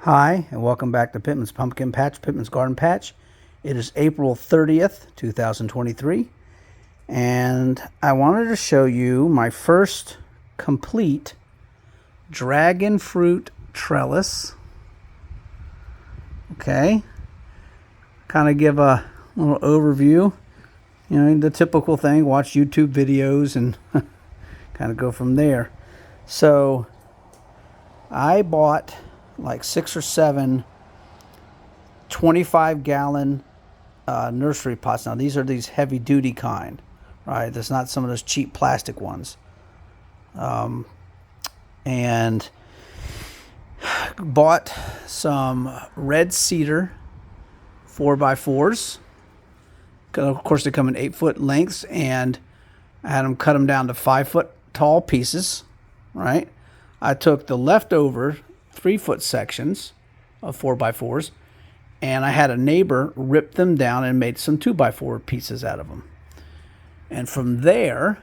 Hi, and welcome back to Pittman's Pumpkin Patch, Pittman's Garden Patch. It is April 30th, 2023, and I wanted to show you my first complete dragon fruit trellis. Okay, kind of give a little overview. You know, the typical thing, watch YouTube videos and kind of go from there. So, I bought like 6 or 7 25-gallon nursery pots. Now these are these heavy duty kind, right? There's not some of those cheap plastic ones. And bought some red cedar 4x4s. Of course they come in 8-foot lengths, and I had them cut them down to 5-foot tall pieces, right? I took the leftover 3-foot sections of 4x4s, and I had a neighbor rip them down and made some 2x4 pieces out of them. And from there,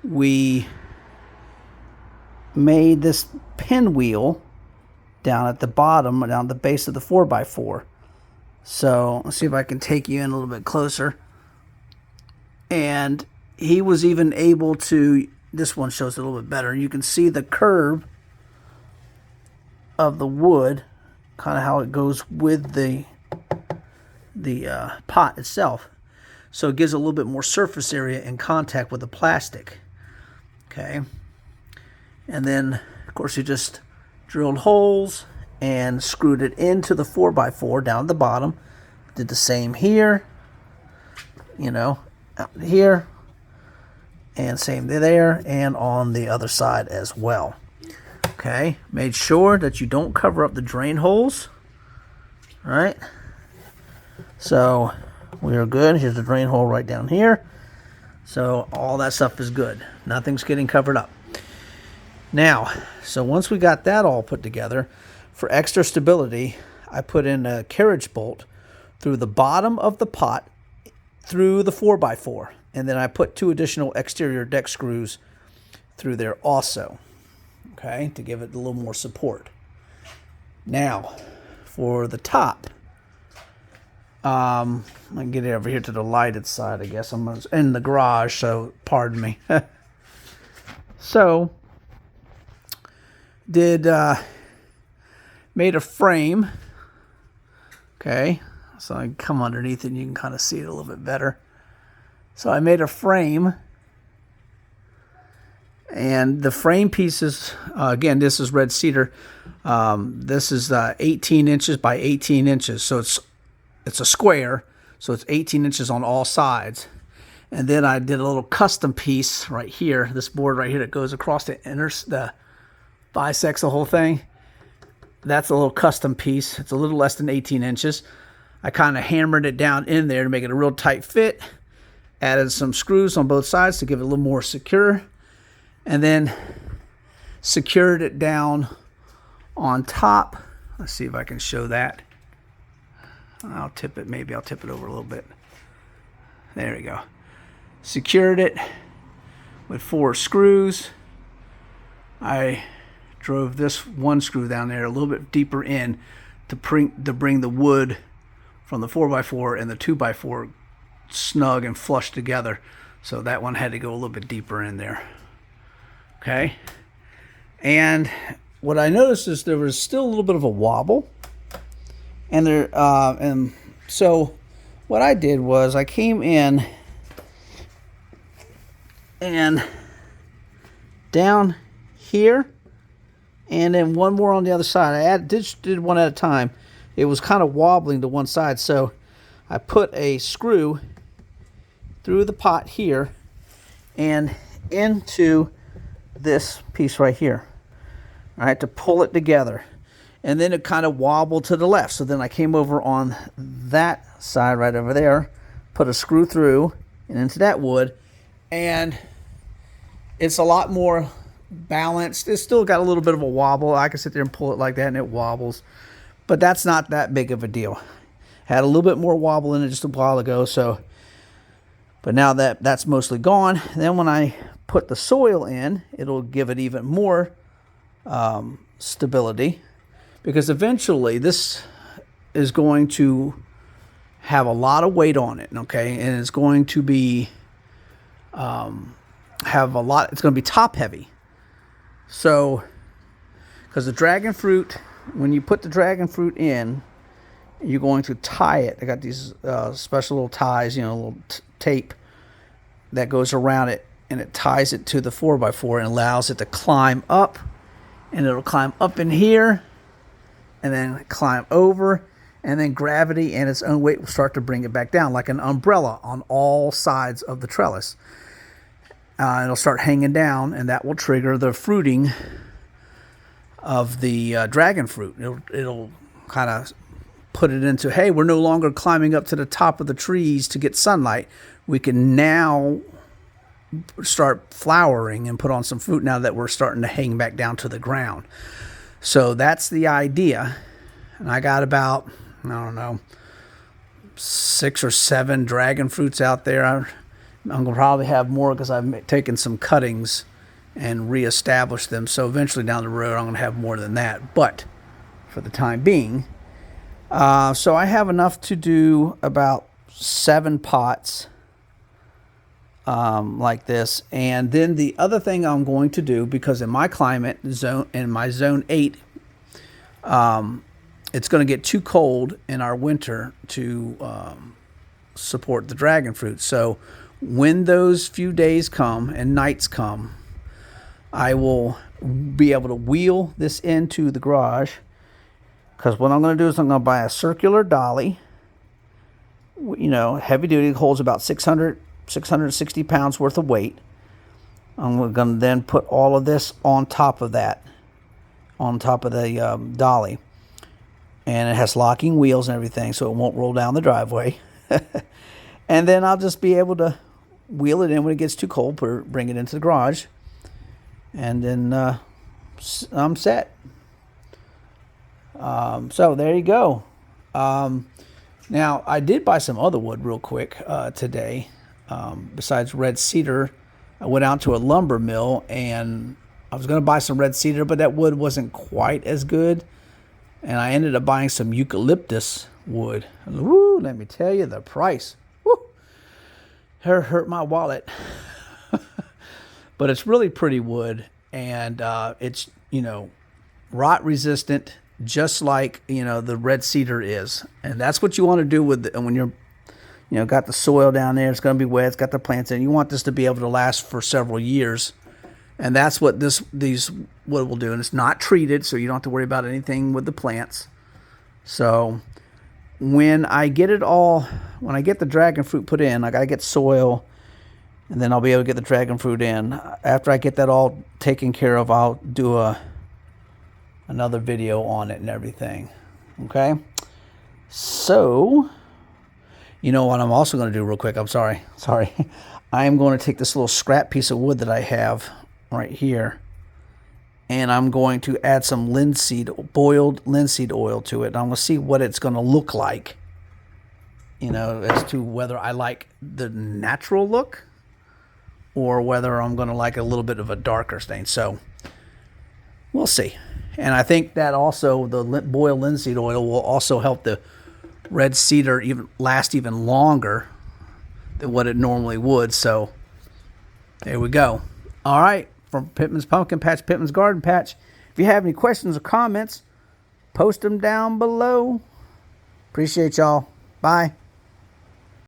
we made this pinwheel down at the bottom, down the base of the 4x4. So let's see if I can take you in a little bit closer. And he was even able to, this one shows it a little bit better. You can see the curve of the wood, kind of how it goes with the pot itself. So it gives a little bit more surface area in contact with the plastic. Okay. And then, of course, you just drilled holes and screwed it into the 4x4 down at the bottom. Did the same here, you know, out here, and same there, and on the other side as well. Okay, made sure that you don't cover up the drain holes. All right, so we are good. Here's the drain hole right down here. So all that stuff is good. Nothing's getting covered up. Now, so once we got that all put together, for extra stability, I put in a carriage bolt through the bottom of the pot through the 4x4. And then I put 2 additional exterior deck screws through there also. Okay, to give it a little more support. Now, for the top, I can get it over here to the lighted side, I guess. I'm in the garage, so pardon me. So, made a frame. Okay, so I can come underneath it and you can kind of see it a little bit better. So I made a frame. And the frame pieces, again, this is red cedar. This is 18 inches by 18 inches. So it's a square. So it's 18 inches on all sides. And then I did a little custom piece right here. This board right here that goes across the bisects the whole thing. That's a little custom piece. It's a little less than 18 inches. I kind of hammered it down in there to make it a real tight fit. Added some screws on both sides to give it a little more secure. And then secured it down on top. Let's see if I can show that. I'll tip it. Maybe I'll tip it over a little bit. There we go. Secured it with 4 screws. I drove this one screw down there a little bit deeper in to bring the wood from the 4x4 and the 2x4 snug and flush together. So that one had to go a little bit deeper in there. Okay, and what I noticed is there was still a little bit of a wobble, and so what I did was I came in and down here, and then one more on the other side. I did one at a time. It was kind of wobbling to one side, so I put a screw through the pot here and into this piece right here, all right, to pull it together. And then it kind of wobbled to the left. So then I came over on that side right over there, put a screw through and into that wood, and it's a lot more balanced. It's still got a little bit of a wobble. I can sit there and pull it like that and it wobbles, but that's not that big of a deal. Had a little bit more wobble in it just a while ago, so, but now that's mostly gone. Then when I put the soil in, it'll give it even more stability. because eventually this is going to have a lot of weight on it, okay? And it's going to be have a lot. It's going to be top heavy. So, because the dragon fruit, when you put the dragon fruit in, you're going to tie it. I got these special little ties, you know, little tape that goes around it, and it ties it to the 4x4 and allows it to climb up, and it'll climb up in here, and then climb over, and then gravity and its own weight will start to bring it back down like an umbrella on all sides of the trellis. It'll start hanging down, and that will trigger the fruiting of the dragon fruit. It'll kind of put it into, hey, we're no longer climbing up to the top of the trees to get sunlight. We can now start flowering and put on some fruit now that we're starting to hang back down to the ground. So that's the idea. And I got about, I don't know, 6 or 7 dragon fruits out there. I'm going to probably have more because I've taken some cuttings and reestablished them. So eventually down the road, I'm going to have more than that. But for the time being, so I have enough to do about 7 pots like this. And then the other thing I'm going to do, because in my climate zone, in my zone 8, it's going to get too cold in our winter to support the dragon fruit. So when those few days come and nights come, I will be able to wheel this into the garage, because what I'm going to do is I'm going to buy a circular dolly, you know, heavy duty, holds about 660 pounds worth of weight. I'm going to then put all of this on top of that, on top of the dolly. And it has locking wheels and everything, so it won't roll down the driveway. And then I'll just be able to wheel it in when it gets too cold, bring it into the garage, and then I'm set. So there you go. Now, I did buy some other wood real quick today. Besides red cedar, I went out to a lumber mill, and I was going to buy some red cedar, but that wood wasn't quite as good. And I ended up buying some eucalyptus wood. Woo, let me tell you, the price. Woo, hurt my wallet. But it's really pretty wood, and it's, you know, rot resistant, just like, you know, the red cedar is. And that's what you want to do with when you're, you know, got the soil down there. It's going to be wet. It's got the plants in. You want this to be able to last for several years. And that's what these wood will do. And it's not treated, so you don't have to worry about anything with the plants. So when I get the dragon fruit put in, I got to get soil, and then I'll be able to get the dragon fruit in. After I get that all taken care of, I'll do another video on it and everything. Okay? So, you know what I'm also going to do real quick? I'm sorry. I am going to take this little scrap piece of wood that I have right here, and I'm going to add some boiled linseed oil to it. And I'm going to see what it's going to look like, you know, as to whether I like the natural look or whether I'm going to like a little bit of a darker stain. So we'll see. And I think that also the boiled linseed oil will also help the red cedar last even longer than what it normally would. So there we go. All right. From Pittman's Pumpkin Patch, Pittman's Garden Patch. If you have any questions or comments, post them down below. Appreciate y'all. Bye.